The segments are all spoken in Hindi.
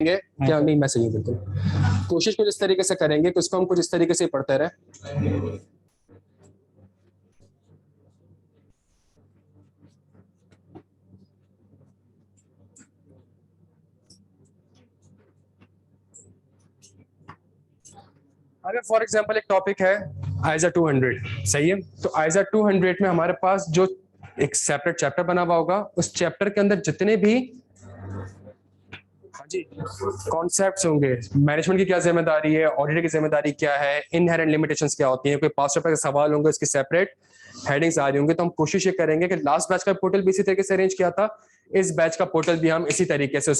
क्या नहीं, मैं सही हूँ बिल्कुल। कोशिश कुछ इस तरीके से करेंगे कि उसको हम कुछ इस तरीके से पढ़ते रहे। अगर फॉर एग्जांपल एक टॉपिक है आइजा 200, सही है, तो आइजा 200 में हमारे पास जो एक सेपरेट चैप्टर बना हुआ होगा, उस चैप्टर के अंदर जितने भी हाँ जी कॉन्सेप्ट्स होंगे, मैनेजमेंट की क्या जिम्मेदारी है, ऑडिटर की जिम्मेदारी क्या है, इनहेरेंट लिमिटेशंस क्या होती हैं, कोई पास्ट पेपर के सवाल होंगे, उसकी सेपरेट हेडिंग्स आ रही होंगी। तो हम कोशिश ये करेंगे कि लास्ट बैच का पोर्टल भी इसी तरीके से अरेंज किया था, इस बैच का पोर्टल भी हम इसी तरीके से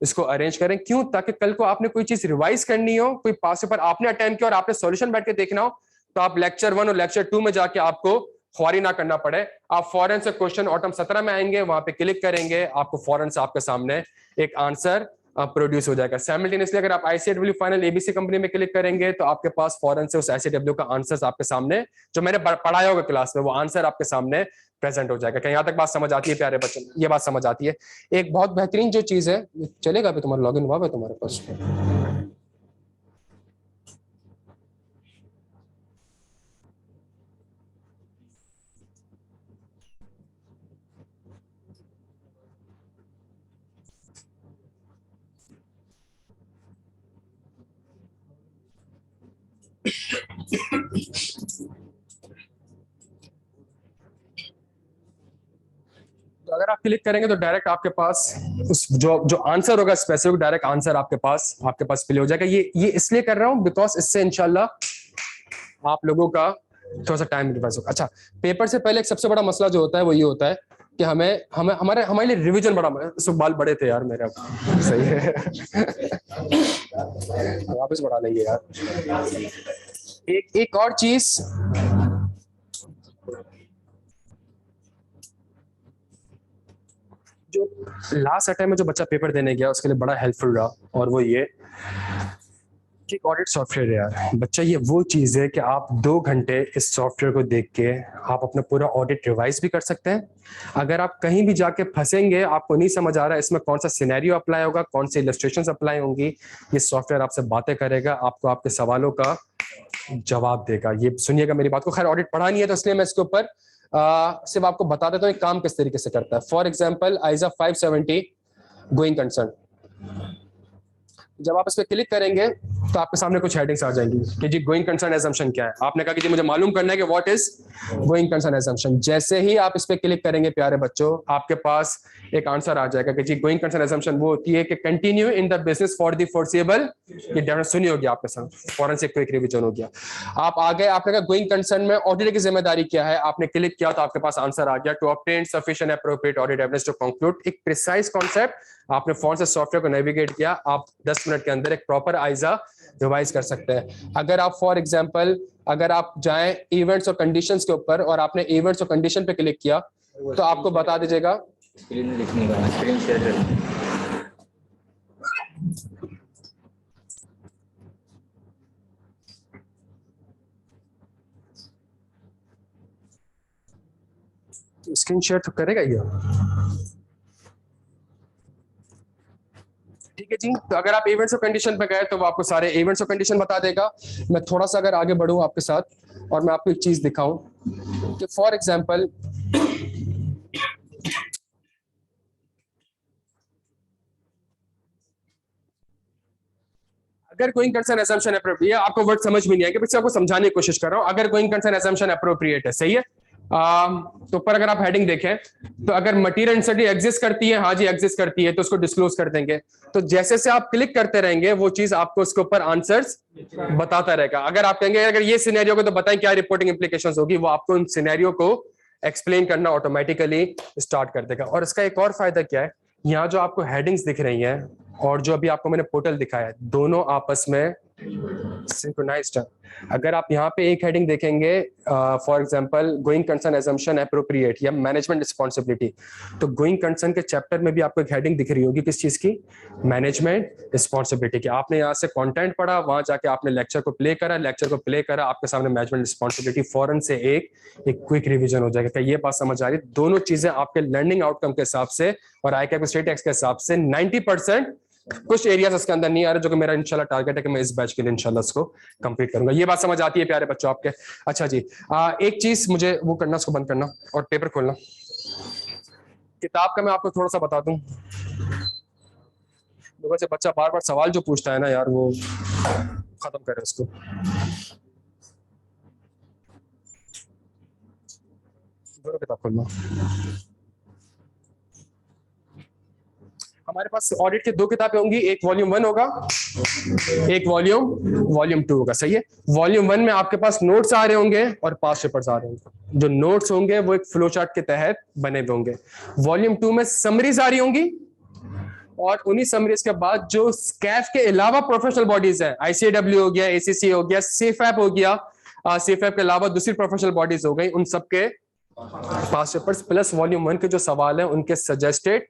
इसको अरेंज करें। क्यों? ताकि कल को आपने कोई चीज रिवाइज करनी हो, कोई पास्ट पेपर आपने अटेम्प्ट किया और आपने सॉल्यूशन बैठ के देखना हो, तो आप लेक्चर 1 और लेक्चर 2 में जाके आपको ख्वारी ना करना पड़े। आप फौरन से क्वेश्चन ऑटम 17 में आएंगे, वहां पे क्लिक करेंगे, आपको फौरन से आपके सामने एक आंसर प्रोड्यूस हो जाएगा। साइमल्टेनियसली अगर आप आईसीडब्ल्यू फाइनल एबीसी कंपनी में क्लिक करेंगे तो आपके पास फौरन से उस आईसीडब्ल्यू का आंसर आपके सामने, जो मैंने पढ़ाया होगा क्लास में, वो आंसर आपके सामने प्रेजेंट हो जाएगा। क्या यहाँ तक बात समझ आती है प्यारे बच्चों? ये बात समझ आती है। एक बहुत बेहतरीन जो चीज है, चलेगा भी तुम्हारा लॉगिन हुआ है तुम्हारे पास? तो अगर आप क्लिक करेंगे तो डायरेक्ट आपके पास उस जो आंसर होगा स्पेसिफिक, डायरेक्ट आंसर आपके पास प्ले हो जाएगा। ये इसलिए कर रहा हूं बिकॉज इससे इंशाल्लाह आप लोगों का थोड़ा सा टाइम रिवाइज होगा। अच्छा, पेपर से पहले एक सबसे बड़ा मसला जो होता है वो ये होता है कि हमारे लिए रिवीजन बड़ा, सब बाल बड़े थे यार मेरे, अब सही है वापस बढ़ा लेंगे यार। एक और चीज, जो लास्ट अटेम्प्ट में जो बच्चा पेपर देने गया उसके लिए बड़ा हेल्पफुल रहा, और वो ये कि ऑडिट सॉफ्टवेयर है यार बच्चा, ये वो चीज है कि आप 2 घंटे इस सॉफ्टवेयर को देख के आप अपना पूरा ऑडिट रिवाइज भी कर सकते हैं। अगर आप कहीं भी जाके फंसेंगे, आपको नहीं समझ आ रहा है इसमें कौन सा सिनेरियो अप्लाई होगा, कौन सी इलस्ट्रेशंस अप्लाई होंगी, ये सॉफ्टवेयर आपसे बातें करेगा, आपको आपके सवालों का जवाब देगा। ये सुनिएगा मेरी बात को। खैर ऑडिट पढ़ा नहीं है तो इसलिए मैं इसके ऊपर सिर्फ आपको बता देता हूँ काम किस तरीके से करता है। फॉर एग्जाम्पल आइजा 570 गोइंग कंसर्न, जब आप इस पर क्लिक करेंगे तो आपके सामने कुछ हेडिंग्स आ जाएंगी कि जी गोइंग कंसर्न एजम्पशन क्या है। आपने कहा कि जी मुझे मालूम करना है कि what is going concern assumption. जैसे ही आप इस पे क्लिक करेंगे प्यारे बच्चों, आपके पास एक आंसर आ जाएगा कि जी गोइंग कंसर्न एजम्पशन वो होती है कि continue in the business for the forcible. ये डेफिनेशन सुनी होगी आपके साथ, फौरन से क्विक रिवीजन हो गया। आप आगे, आपने कहा गोइंग कंसर्न में ऑडिटर की जिम्मेदारी क्या है, आपने क्लिक किया तो आपके पास आंसर आ गया, to obtain sufficient appropriate audit evidence to conclude. एक प्रिसाइज कॉन्सेप्ट, आपने फोन से सॉफ्टवेयर को नेविगेट किया, आप 10 मिनट के अंदर एक प्रॉपर आइजा रिवाइज कर सकते हैं। अगर आप फॉर एग्जांपल अगर आप जाएं इवेंट्स और कंडीशंस के ऊपर और आपने इवेंट्स और कंडीशन पे क्लिक किया तो आपको बता दीजिएगा स्क्रीन में लिखने का, स्क्रीन शेयर कर। स्क्रीन शेयर तो करेगा ये, ठीक है जी। तो अगर आप इवेंट्स और कंडीशन पे गए तो वो आपको सारे इवेंट्स और कंडीशन बता देगा। मैं थोड़ा सा अगर आगे बढ़ूं आपके साथ और मैं आपको एक चीज दिखाऊं कि फॉर एग्जांपल अगर गोइंग कंसर्न असम्पशन एप्रोप्रिएट, आपको वर्ड समझ में नहीं आएगा, बच्चे आपको समझाने की कोशिश कर रहा हूं। अगर गोइंग कंसर्न असम्पशन एप्रोप्रिएट है, सही है, तो ऊपर अगर आप हेडिंग देखें तो अगर मटीरियल इंस्टेंटली एग्जिस्ट करती है, हाँ जी एग्जिस्ट करती है, तो उसको डिस्क्लोज कर देंगे। तो जैसे से आप क्लिक करते रहेंगे वो चीज आपको उसके ऊपर आंसर्स बताता रहेगा। अगर आप कहेंगे अगर ये सिनेरियो को तो बताएं क्या रिपोर्टिंग इंप्लीकेशंस होगी, वो आपको उन सिनेरियो को एक्सप्लेन करना ऑटोमेटिकली स्टार्ट कर देगा। और इसका एक और फायदा क्या है, यहाँ जो आपको हेडिंग्स दिख रही हैं और जो अभी आपको मैंने पोर्टल दिखाया है, दोनों आपस में सिंक्रोनाइज्ड है। अगर आप यहाँ पे एक हेडिंग देखेंगे for example going concern assumption appropriate या मैनेजमेंट रिस्पांसिबिलिटी, तो गोइंग कंसर्न के चैप्टर में भी आपको एक हेडिंग दिख रही होगी किस चीज की, मैनेजमेंट रिस्पांसिबिलिटी की। आपने यहाँ से कंटेंट पढ़ा, वहां जाके आपने लेक्चर को प्ले करा, आपके सामने मैनेजमेंट रिस्पांसिबिलिटी, फौरन से एक क्विक रिवीजन हो जाएगा। ये बात समझ आ रही है? दोनों चीजें आपके लर्निंग आउटकम के हिसाब से और आई कैप स्टेट एक्स के हिसाब से 90% कुछ एरियाज इसके अंदर नहीं आ रहे, जो कि मेरा इंशाल्लाह टारगेट है कि मैं इस बैच के लिए इंशाल्लाह इसको कंप्लीट करूंगा। ये बात समझ आती है प्यारे बच्चों आपके? अच्छा जी, एक चीज मुझे वो करना, इसको बंद करना और पेपर खोलना। किताब का मैं आपको थोड़ा सा बता दूं, देखो से बच्चा बार बार सवाल जो पूछता है ना यार, वो खत्म करे उसको। दोनों किताब खोलना। हमारे पास ऑडिट की 2 किताबें होंगी, एक वॉल्यूम 1 होगा, एक वॉल्यूम 2 होगा। सही है। वॉल्यूम 1 में आपके पास नोट्स आ रहे होंगे और पास पेपर्स आ रहे होंगे। जो नोट्स होंगे वो एक फ्लो चार्ट के तहत बने हुए होंगे। वॉल्यूम 2 में समरीज आ रही होंगी, और उन्हीं समरीज के बाद जो स्कैफ के अलावा प्रोफेशनल बॉडीज है, आईसीएडब्ल्यू हो गया, एसीसी हो गया, सेफएप हो गया, सेफएप के अलावा दूसरी प्रोफेशनल बॉडीज हो गई, उन सबके पास पेपर्स प्लस वॉल्यूम 1 के जो सवाल है उनके सजेस्टेड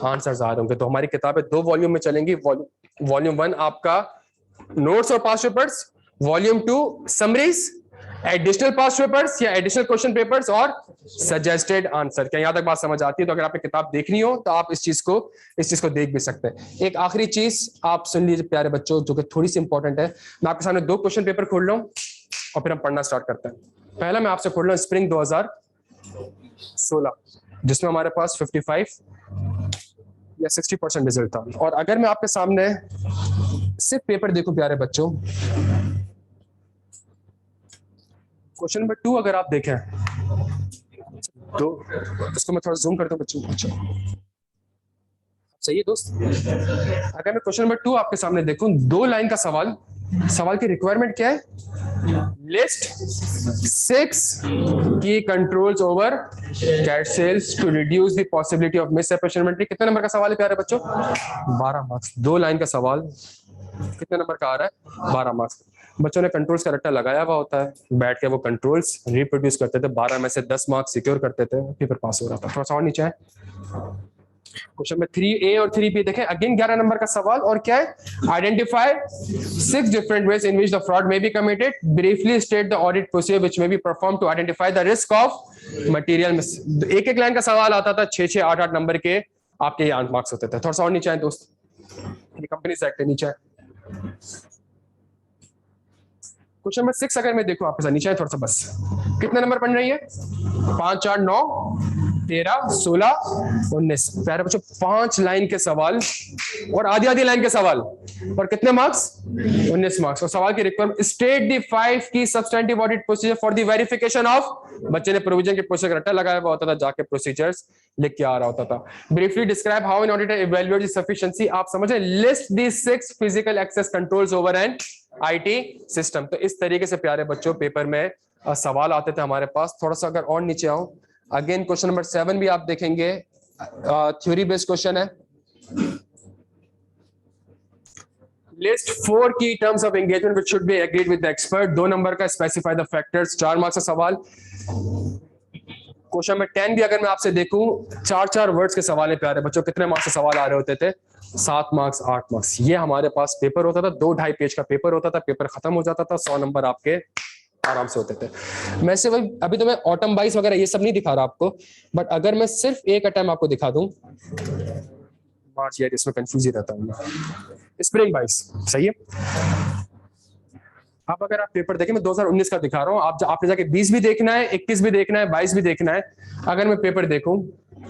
आंसर्स आ रहे होंगे। तो हमारी किताबें 2 वॉल्यूम में चलेंगी। वॉल्यूम 1 आपका नोट्स और पास पेपर्स, वॉल्यूम 2 समरीज, एडिशनल पास पेपर्स या एडिशनल क्वेश्चन पेपर्स और सजेस्टेड आंसर। क्या यहां तक बात समझ आती है? तो अगर आपने किताब देखनी हो तो आप इस चीज को देख भी सकते हैं। एक आखिरी चीज आप सुन लीजिए प्यारे बच्चों, जो कि थोड़ी सी इंपॉर्टेंट है। मैं आपके सामने 2 क्वेश्चन पेपर खोल रहा हूं और फिर हम पढ़ना स्टार्ट करते हैं। पहला मैं आपसे खोल रहा हूं स्प्रिंग 2016, जिसमें हमारे पास 55 या 60% रिजल्ट था। और अगर मैं आपके सामने सिर्फ पेपर देखूं प्यारे बच्चों, क्वेश्चन नंबर 2 अगर आप देखें तो इसको मैं थोड़ा जूम करता हूं बच्चों। अच्छा सही है दोस्त। अगर मैं क्वेश्चन नंबर 2 आपके सामने देखूं, 2 लाइन का सवाल की रिक्वायरमेंट क्या है? लिस्ट 6 की controls over cash sales to reduce the possibility of miss opportunity. कितने नंबर का सवाल है प्यारे बच्चों? 12 मार्क्स। 2 लाइन का सवाल कितने नंबर का आ रहा है? 12 मार्क्स। बच्चों ने कंट्रोल्स का रट्टा लगाया हुआ होता है, बैठ के वो कंट्रोल्स रिप्रोड्यूस करते थे, 12 में से 10 मार्क्स सिक्योर करते थे, पेपर पास हो रहा था। थोड़ा सा और नीचे है क्वेश्चन में 3A और 3B देखें, अगेन 11 नंबर का सवाल, और क्या है? Identify 6 different ways in which the fraud may be committed, briefly state the audit procedure which may be perform to identify the risk of material miss. एक लाइन का सवाल आता था, 6 8 नंबर के आपके ये 8 मार्क्स होते थे। थोड़ा सा और नीचे है दोस्त, ये कंपनी सेक्टर नीचे है। क्वेश्चन नंबर 6 अगर मैं देखूं आपके साथ, नीचे है थोड़ा सा, बस कितने नंबर बन रही है? 5 4 9 13 16 19। प्यारे बच्चों 5 लाइन के सवाल और आधी लाइन के सवाल, और कितने मार्क्स? 19 मार्क्स। और सवाल की रिक्वायरमेंट, स्टेट द 5 की substantive audit procedure for the verification of. बच्चे ने प्रोविजन के प्रोसीजर का रट्टा लगाया हुआ होता था, जाके प्रोसीजर्स लिख के आ रहा होता था। Briefly describe how an auditor evaluate the sufficiency. आप समझे? List the 6 physical access controls over an IT system. तो इस तरीके से प्यारे बच्चों पेपर में सवाल आते थे हमारे पास। थोड़ा सा अगर और नीचे आओ, अगेन क्वेश्चन नंबर 7 भी आप देखेंगे, थ्योरी बेस्ड क्वेश्चन है। List 4 key terms of engagement which should be agreed with the expert। 2 number का स्पेसिफाई द फैक्टर्स, 4 मार्क्स का सवाल। क्वेश्चन नंबर 10 भी अगर मैं आपसे देखूं, 4 वर्ड्स के सवाल है प्यारे बच्चों। कितने मार्क्स के सवाल आ रहे होते थे? 7 मार्क्स 8 मार्क्स। ये हमारे पास पेपर होता था, 2-2.5 पेज का पेपर होता था, पेपर खत्म हो जाता था, 100 नंबर आपके आराम से होते थे। मैं सिर्फ अभी तो मैं ऑटम बाइस वगैरह ये सब नहीं दिखा रहा आपको, बट अगर मैं सिर्फ एक अटैम्प्ट आपको दिखा दूं, मार्च यार इसमें कंफ्यूज ही रहता हूं। स्प्रिंग बाइस सही है। अब अगर आप पेपर देखें, मैं 2019 का दिखा रहा हूं, आपने जाके 20 भी देखना है, 21 भी देखना है, 22 भी देखना है। अगर मैं पेपर देखूं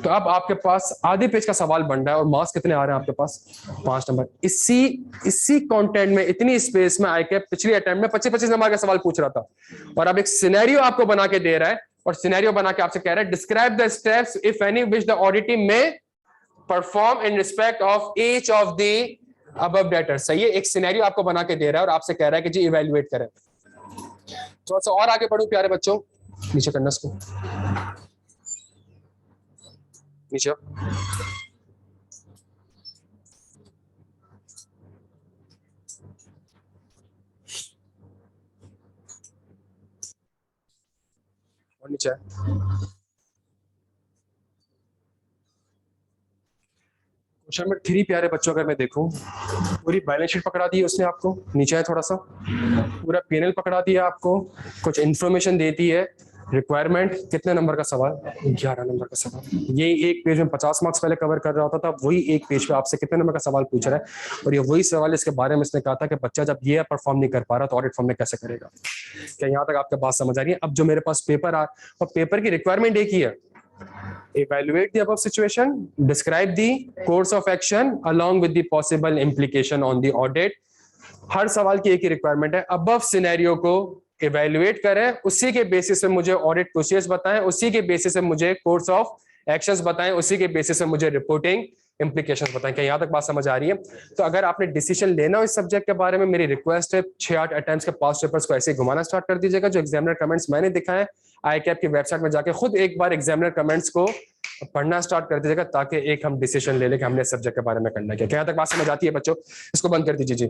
तो अब आपके पास आधे पेज का सवाल बन रहा है, और मार्क्स कितने आ रहे हैं आपके पास? 5 नंबर। इसी कंटेंट में, इतनी स्पेस में आके पिछले अटेम्प्ट में 25-25 नंबर का सवाल पूछ रहा था, और अब एक सिनेरियो आपको बना के दे रहा है, और सिनेरियो बना के आपसे कह रहा है describe the steps if any which the auditor may perform in respect of each of the above data. सही है, एक सिनेरियो आपको बना के दे रहा है और आपसे कह रहा है कि जी इवैल्यूएट करें। थोड़ा सा और आगे बढ़ो प्यारे बच्चों, नीचे करना इसको, नीचे और नीचे। क्वेश्चन नंबर 3 प्यारे बच्चों अगर मैं देखूं, पूरी बैलेंस शीट पकड़ा दी है उसने आपको, नीचे है थोड़ा सा, पूरा पीएनएल पकड़ा दिया आपको, कुछ इंफॉर्मेशन देती है रिक्वायरमेंट कितने नंबर का सवाल? 11 नंबर का सवाल। ये एक पेज में 50 मार्क्स पहले कवर कर रहा होता था, वही एक पेज पे आपसे कितने नंबर का सवाल पूछ रहा है। और ये वही सवाल इसके बारे में इसने कहा था कि बच्चा जब ये परफॉर्म नहीं कर पा रहा तो ऑडिट फॉर्म में कैसे करेगा। क्या यहाँ तक आपके बात समझ आ रही है? अब जो मेरे पास पेपर आ और पेपर की रिक्वायरमेंट एक ही है, evaluate the above situation, describe the course of action along with the possible implication on the audit। हर सवाल की एक ही रिक्वायरमेंट है, अबव सिनेरियो को इवेल्युएट करें, उसी के बेसिस पे मुझे ऑडिट प्रोसीजर्स बताएं, उसी के बेसिस पे मुझे कोर्स ऑफ एक्शंस बताएं, उसी के बेसिस पे मुझे रिपोर्टिंग इंप्लीकेशंस बताएं। क्या यहाँ तक बात समझ आ रही है? तो अगर आपने डिसीजन लेना हो इस सब्जेक्ट के बारे में, मेरी रिक्वेस्ट है 6-8 अटेम्प्ट्स के पास्ट पेपर्स को ऐसे ही घुमाना स्टार्ट कर दीजिएगा। जो एग्जामिनर कमेंट्स मैंने दिखाए, ICAP की वेबसाइट में जाके खुद एक बार एग्जामिनर कमेंट्स को पढ़ना स्टार्ट कर दीजिएगा, ताकि एक हम डिसीजन ले लें कि हमने सब्जेक्ट के बारे में करना क्या। क्या यहाँ तक बात समझ आती है बच्चों? इसको बंद कर दीजिए जी।